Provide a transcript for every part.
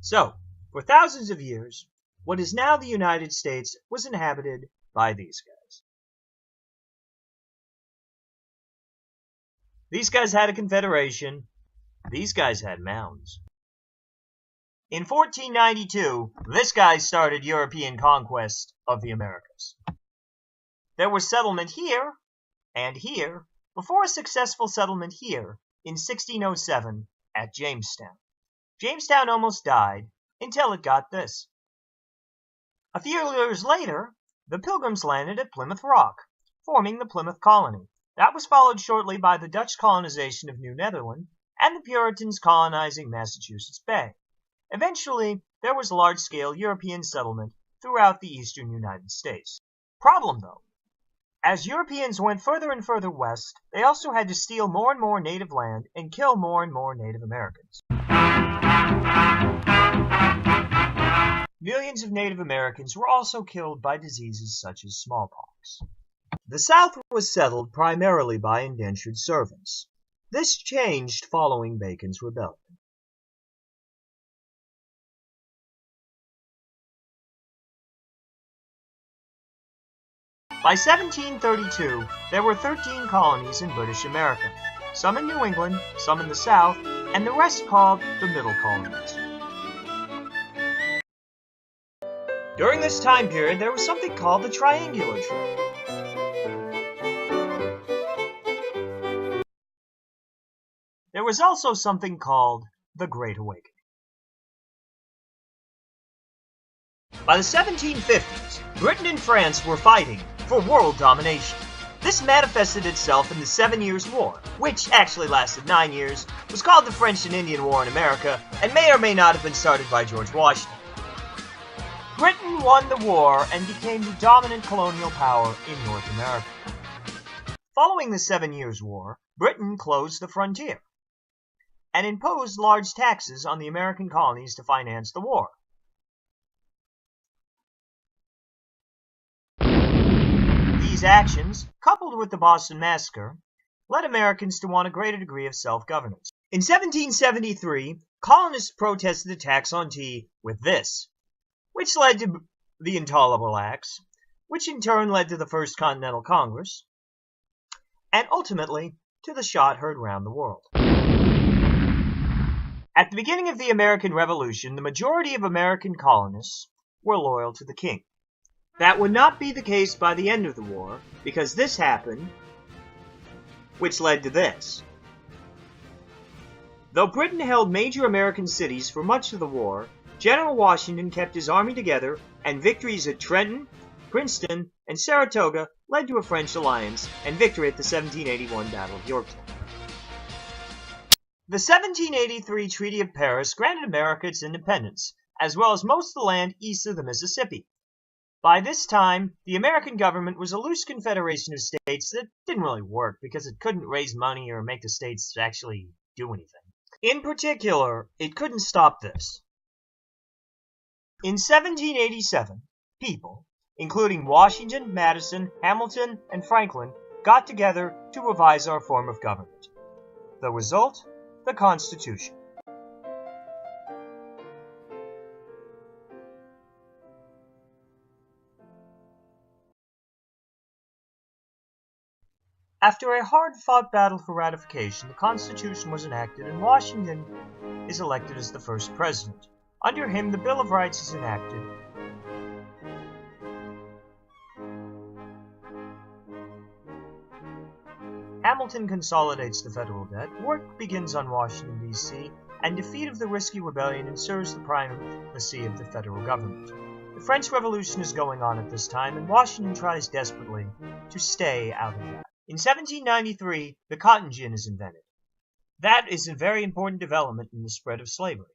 So, for thousands of years, what is now the United States was inhabited by these guys. These guys had a confederation. These guys had mounds. In 1492, this guy started European conquest of the Americas. There was settlement here and here before a successful settlement here in 1607 at Jamestown. Jamestown almost died until it got this. A few years later, the Pilgrims landed at Plymouth Rock, forming the Plymouth Colony. That was followed shortly by the Dutch colonization of New Netherland and the Puritans colonizing Massachusetts Bay. Eventually, there was large-scale European settlement throughout the eastern United States. Problem, though, as Europeans went further and further west, they also had to steal more and more native land and kill more and more Native Americans. Millions of Native Americans were also killed by diseases such as smallpox. The South was settled primarily by indentured servants. This changed following Bacon's Rebellion. By 1732, there were 13 colonies in British America, some in New England, some in the South, and the rest called the Middle Colonies. During this time period, there was something called the Triangular Trade. There was also something called the Great Awakening. By the 1750s, Britain and France were fighting for world domination. This manifested itself in the 7 Years' War, which actually lasted 9 years, was called the French and Indian War in America, and may or may not have been started by George Washington. Britain won the war and became the dominant colonial power in North America. Following the 7 Years' War, Britain closed the frontier and imposed large taxes on the American colonies to finance the war. These actions, coupled with the Boston Massacre, led Americans to want a greater degree of self-governance. In 1773, colonists protested the tax on tea with this, which led to the Intolerable Acts, which in turn led to the First Continental Congress, and ultimately to the shot heard round the world. At the beginning of the American Revolution, the majority of American colonists were loyal to the king. That would not be the case by the end of the war, because this happened, which led to this. Though Britain held major American cities for much of the war, General Washington kept his army together, and victories at Trenton, Princeton, and Saratoga led to a French alliance and victory at the 1781 Battle of Yorktown. The 1783 Treaty of Paris granted America its independence, as well as most of the land east of the Mississippi. By this time, the American government was a loose confederation of states that didn't really work because it couldn't raise money or make the states actually do anything. In particular, it couldn't stop this. In 1787, people, including Washington, Madison, Hamilton, and Franklin, got together to revise our form of government. The result? The Constitution. After a hard-fought battle for ratification, the Constitution was enacted and Washington is elected as the first president. Under him, the Bill of Rights is enacted. Hamilton consolidates the federal debt, work begins on Washington, D.C., and defeat of the risky rebellion ensures the primacy of the federal government. The French Revolution is going on at this time, and Washington tries desperately to stay out of that. In 1793, the cotton gin is invented. That is a very important development in the spread of slavery.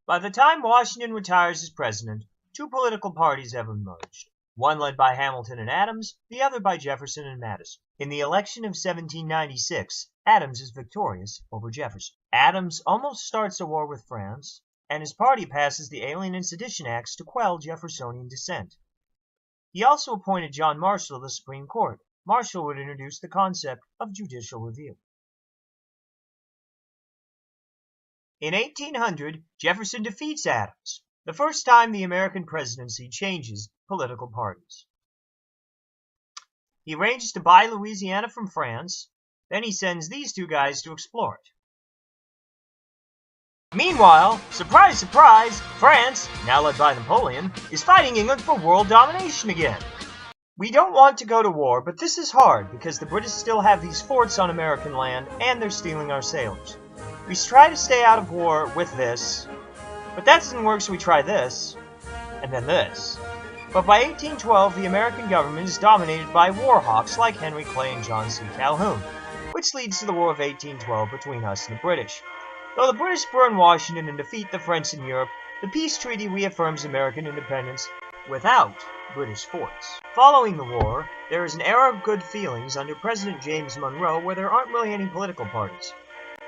By the time Washington retires as president, two political parties have emerged, one led by Hamilton and Adams, the other by Jefferson and Madison. In the election of 1796, Adams is victorious over Jefferson. Adams almost starts a war with France, and his party passes the Alien and Sedition Acts to quell Jeffersonian dissent. He also appointed John Marshall to the Supreme Court. Marshall would introduce the concept of judicial review. In 1800, Jefferson defeats Adams, the first time the American presidency changes political parties. He arranges to buy Louisiana from France, then he sends these two guys to explore it. Meanwhile, surprise, surprise, France, now led by Napoleon, is fighting England for world domination again. We don't want to go to war, but this is hard because the British still have these forts on American land and they're stealing our sailors. We try to stay out of war with this, but that doesn't work, so we try this, and then this. But by 1812, the American government is dominated by war hawks like Henry Clay and John C. Calhoun, which leads to the War of 1812 between us and the British. Though the British burn Washington and defeat the French in Europe, the peace treaty reaffirms American independence without British forts. Following the war, there is an era of good feelings under President James Monroe where there aren't really any political parties.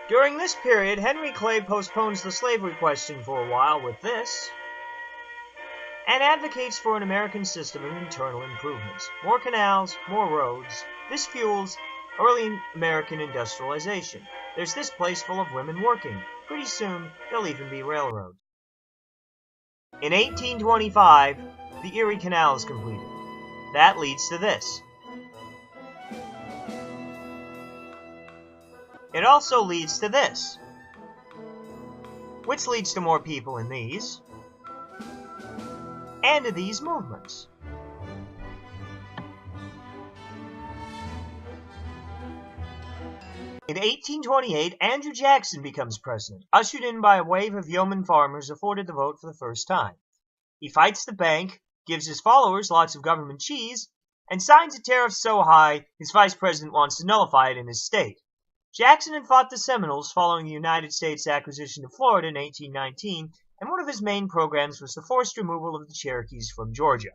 During this period, Henry Clay postpones the slavery question for a while with this, and advocates for an American system of internal improvements. More canals, more roads. This fuels early American industrialization. There's this place full of women working. Pretty soon, there'll even be railroads. In 1825, the Erie Canal is completed. That leads to this. It also leads to this, which leads to more people in these, and to these movements. In 1828, Andrew Jackson becomes president, ushered in by a wave of yeoman farmers afforded the vote for the first time. He fights the bank, gives his followers lots of government cheese, and signs a tariff so high his vice president wants to nullify it in his state. Jackson had fought the Seminoles following the United States acquisition of Florida in 1819, and one of his main programs was the forced removal of the Cherokees from Georgia.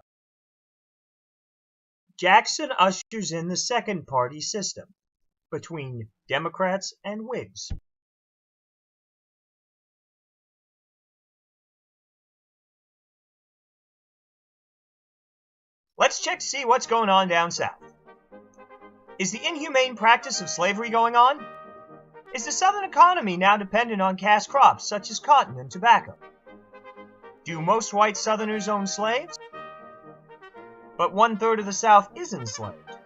Jackson ushers in the second party system between Democrats and Whigs. Let's check to see what's going on down south. Is the inhumane practice of slavery going on? Is the southern economy now dependent on cash crops such as cotton and tobacco? Do most white southerners own slaves? But 1/3 of the South is enslaved.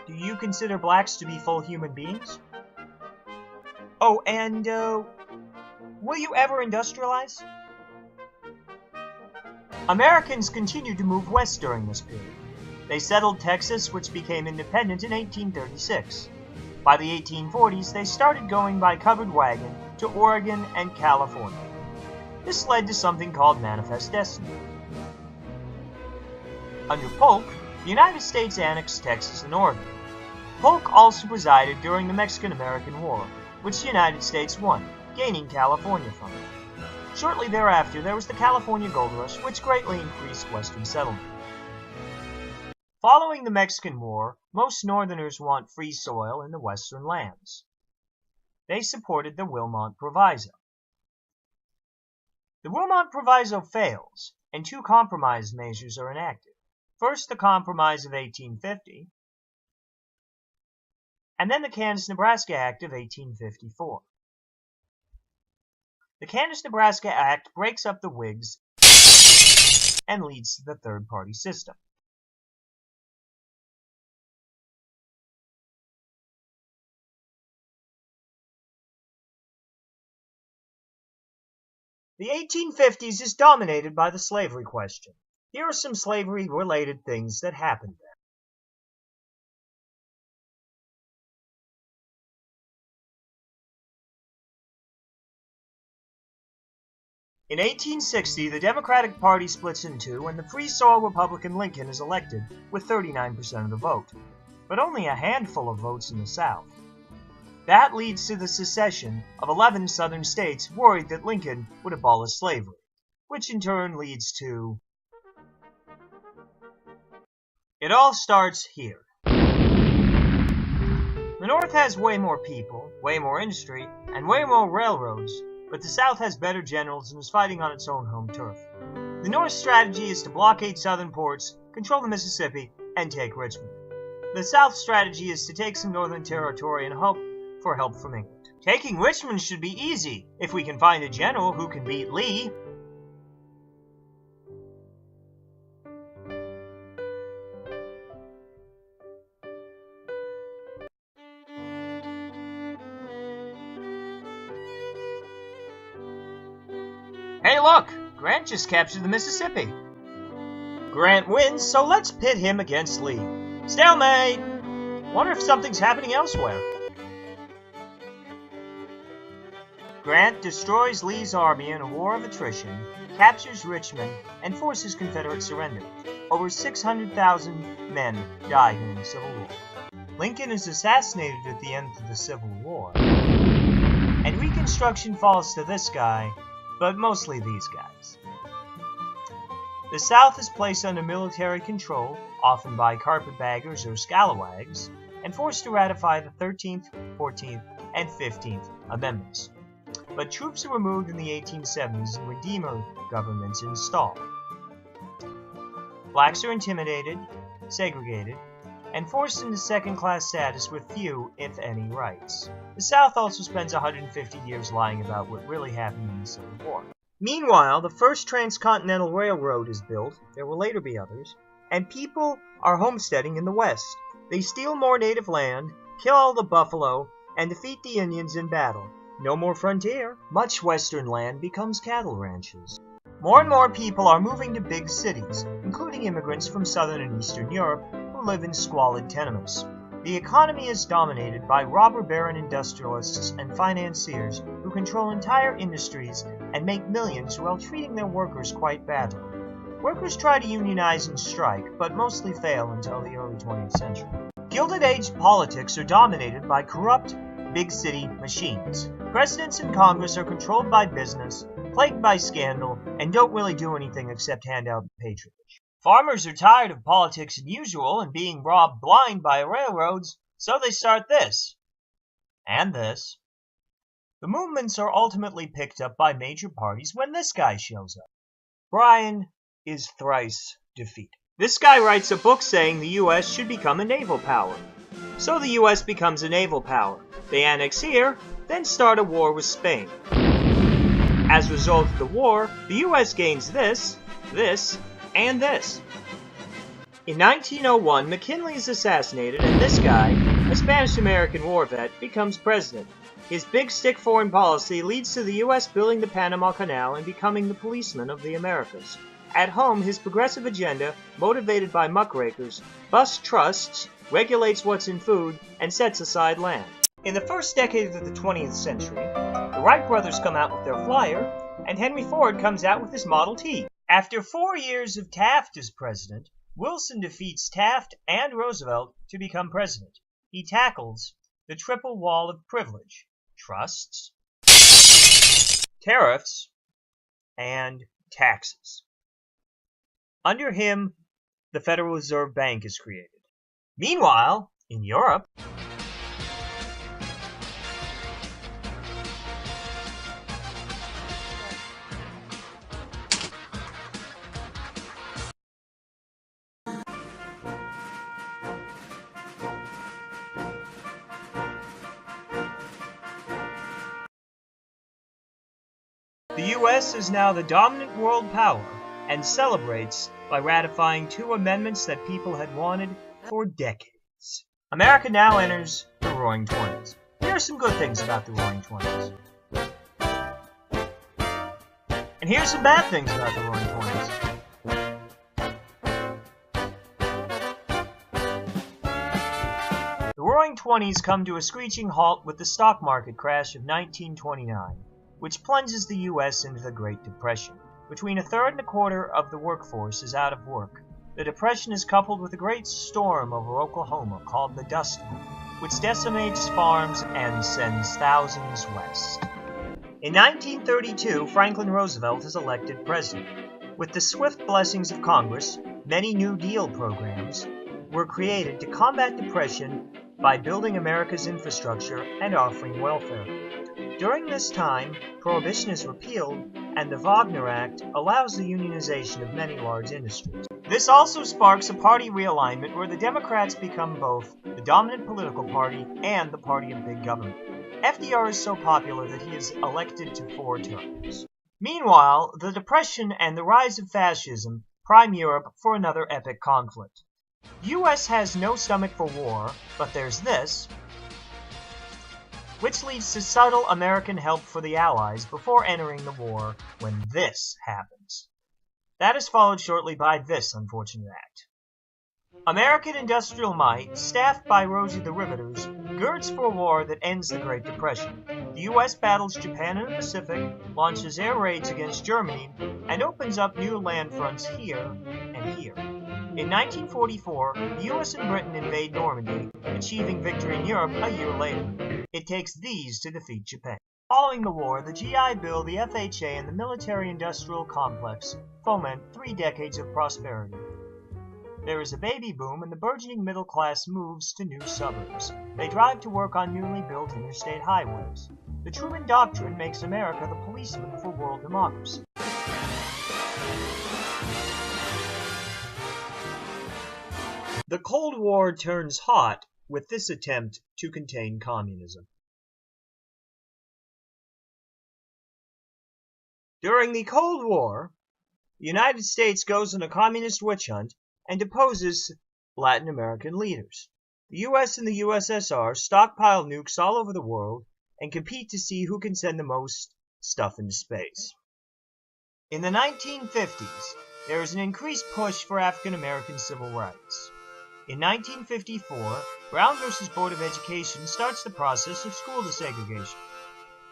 Do you consider blacks to be full human beings? Oh, and, will you ever industrialize? Americans continued to move west during this period. They settled Texas, which became independent in 1836. By the 1840s, they started going by covered wagon to Oregon and California. This led to something called Manifest Destiny. Under Polk, the United States annexed Texas and Oregon. Polk also presided during the Mexican-American War, which the United States won, gaining California from it. Shortly thereafter, there was the California Gold Rush, which greatly increased Western settlement. Following the Mexican War, most Northerners want free soil in the Western lands. They supported the Wilmot Proviso. The Wilmot Proviso fails, and two compromise measures are enacted. First, the Compromise of 1850, and then the Kansas-Nebraska Act of 1854. The Kansas-Nebraska Act breaks up the Whigs and leads to the third-party system. The 1850s is dominated by the slavery question. Here are some slavery-related things that happened then. In 1860, the Democratic Party splits in two, and the Free Soil Republican Lincoln is elected with 39% of the vote, but only a handful of votes in the South. That leads to the secession of 11 southern states worried that Lincoln would abolish slavery, which in turn leads to... It all starts here. The North has way more people, way more industry, and way more railroads, but the South has better generals and is fighting on its own home turf. The North's strategy is to blockade southern ports, control the Mississippi, and take Richmond. The South's strategy is to take some northern territory and hope for help from England. Taking Richmond should be easy if we can find a general who can beat Lee. Hey look! Grant just captured the Mississippi. Grant wins, so let's pit him against Lee. Stalemate! Wonder if something's happening elsewhere. Grant destroys Lee's army in a war of attrition, captures Richmond, and forces Confederate surrender. Over 600,000 men die during the Civil War. Lincoln is assassinated at the end of the Civil War. And Reconstruction falls to this guy, but mostly these guys. The South is placed under military control, often by carpetbaggers or scalawags, and forced to ratify the 13th, 14th, and 15th Amendments. But troops are removed in the 1870s and Redeemer governments installed. Blacks are intimidated, segregated, and forced into second-class status with few, if any, rights. The South also spends 150 years lying about what really happened in the Civil War. Meanwhile, the first transcontinental railroad is built, there will later be others, and people are homesteading in the West. They steal more native land, kill all the buffalo, and defeat the Indians in battle. No more frontier. Much western land becomes cattle ranches. More and more people are moving to big cities, including immigrants from southern and eastern Europe who live in squalid tenements. The economy is dominated by robber baron industrialists and financiers who control entire industries and make millions while treating their workers quite badly. Workers try to unionize and strike, but mostly fail until the early 20th century. Gilded Age politics are dominated by corrupt, big city machines. Presidents and Congress are controlled by business, plagued by scandal, and don't really do anything except hand out patronage. Farmers are tired of politics as usual and being robbed blind by railroads, so they start this. And this. The movements are ultimately picked up by major parties when this guy shows up. Bryan is thrice defeated. This guy writes a book saying the U.S. should become a naval power. So the U.S. becomes a naval power. They annex here, then start a war with Spain. As a result of the war, the U.S. gains this, and this. In 1901, McKinley is assassinated, and this guy, a Spanish-American war vet, becomes president. His big stick foreign policy leads to the U.S. building the Panama Canal and becoming the policeman of the Americas. At home, his progressive agenda, motivated by muckrakers, busts trusts, regulates what's in food, and sets aside land. In the first decade of the 20th century, the Wright brothers come out with their Flyer, and Henry Ford comes out with his Model T. After 4 years of Taft as president, Wilson defeats Taft and Roosevelt to become president. He tackles the triple wall of privilege: trusts, tariffs, and taxes. Under him, the Federal Reserve Bank is created. Meanwhile, in Europe, the U.S. is now the dominant world power and celebrates by ratifying 2 amendments that people had wanted for decades. America now enters the Roaring Twenties. Here are some good things about the Roaring Twenties. And here's some bad things about the Roaring Twenties. The Roaring Twenties come to a screeching halt with the stock market crash of 1929, which plunges the U.S. into the Great Depression. Between 1/3 and 1/4 of the workforce is out of work. The Depression is coupled with a great storm over Oklahoma called the Dust Bowl, which decimates farms and sends thousands west. In 1932, Franklin Roosevelt is elected president. With the swift blessings of Congress, many New Deal programs were created to combat depression by building America's infrastructure and offering welfare. During this time, Prohibition is repealed, and the Wagner Act allows the unionization of many large industries. This also sparks a party realignment where the Democrats become both the dominant political party and the party of big government. FDR is so popular that he is elected to 4 terms. Meanwhile, the Depression and the rise of fascism prime Europe for another epic conflict. The U.S. has no stomach for war, but there's this. which leads to subtle American help for the Allies before entering the war when this happens. That is followed shortly by this unfortunate act. American industrial might, staffed by Rosie the Riveters, girds for a war that ends the Great Depression. The U.S. battles Japan in the Pacific, launches air raids against Germany, and opens up new land fronts here and here. In 1944, the U.S. and Britain invade Normandy, achieving victory in Europe a year later. It takes these to defeat Japan. Following the war, the GI Bill, the FHA, and the military-industrial complex foment 3 decades of prosperity. There is a baby boom, and the burgeoning middle class moves to new suburbs. They drive to work on newly built interstate highways. The Truman Doctrine makes America the policeman for world democracy. The Cold War turns hot with this attempt to contain communism. During the Cold War, the United States goes on a communist witch hunt and deposes Latin American leaders. The US and the USSR stockpile nukes all over the world and compete to see who can send the most stuff into space. In the 1950s, there is an increased push for African American civil rights. In 1954, Brown v. Board of Education starts the process of school desegregation.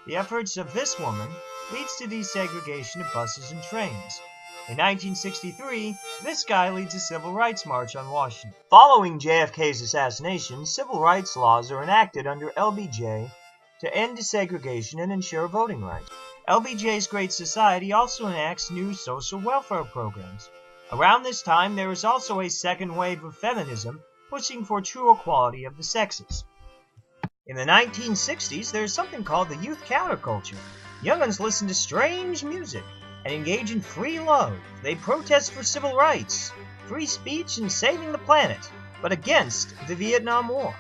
The efforts of this woman leads to desegregation of buses and trains. In 1963, this guy leads a civil rights march on Washington. Following JFK's assassination, civil rights laws are enacted under LBJ to end desegregation and ensure voting rights. LBJ's Great Society also enacts new social welfare programs. Around this time, there is also a second wave of feminism pushing for true equality of the sexes. In the 1960s, there is something called the youth counterculture. Young'uns listen to strange music and engage in free love. They protest for civil rights, free speech, and saving the planet, but against the Vietnam War.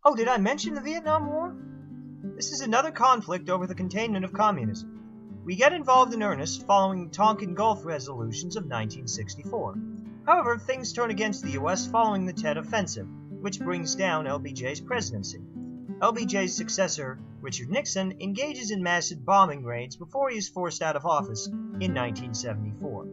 Oh, did I mention the Vietnam War? This is another conflict over the containment of communism. We get involved in earnest following the Tonkin Gulf resolutions of 1964. However, things turn against the U.S. following the Tet Offensive, which brings down LBJ's presidency. LBJ's successor, Richard Nixon, engages in massive bombing raids before he is forced out of office in 1974.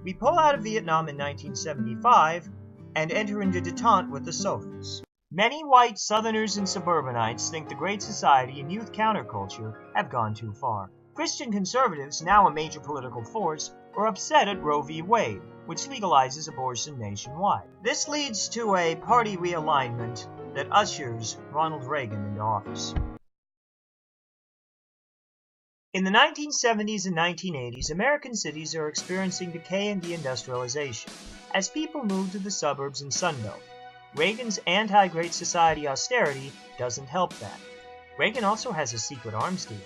We pull out of Vietnam in 1975 and enter into détente with the Soviets. Many white Southerners and suburbanites think the Great Society and youth counterculture have gone too far. Christian conservatives, now a major political force, are upset at Roe v. Wade, which legalizes abortion nationwide. This leads to a party realignment that ushers Ronald Reagan into office. In the 1970s and 1980s, American cities are experiencing decay and deindustrialization as people move to the suburbs and Sunbelt. Reagan's anti-Great Society austerity doesn't help that. Reagan also has a secret arms deal.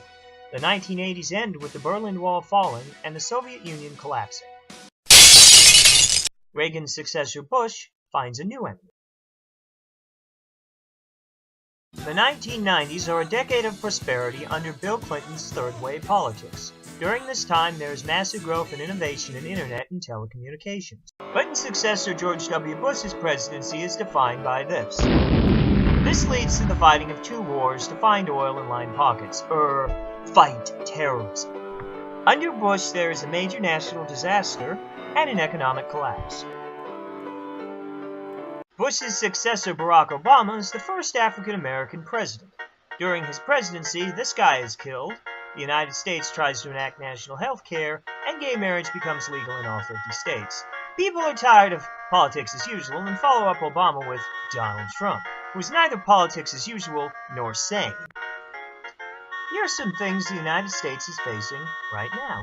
The 1980s end with the Berlin Wall falling and the Soviet Union collapsing. Reagan's successor Bush finds a new enemy. The 1990s are a decade of prosperity under Bill Clinton's third-wave politics. During this time, there is massive growth and innovation in internet and telecommunications. Clinton's successor George W. Bush's presidency is defined by this. This leads to the fighting of 2 wars to find oil and line pockets, fight terrorism. Under Bush, there is a major national disaster and an economic collapse. Bush's successor, Barack Obama, is the first African-American president. During his presidency, this guy is killed, the United States tries to enact national health care, and gay marriage becomes legal in all 50 states. People are tired of politics as usual and follow up Obama with Donald Trump, who is neither politics as usual nor sane. Here are some things the United States is facing right now.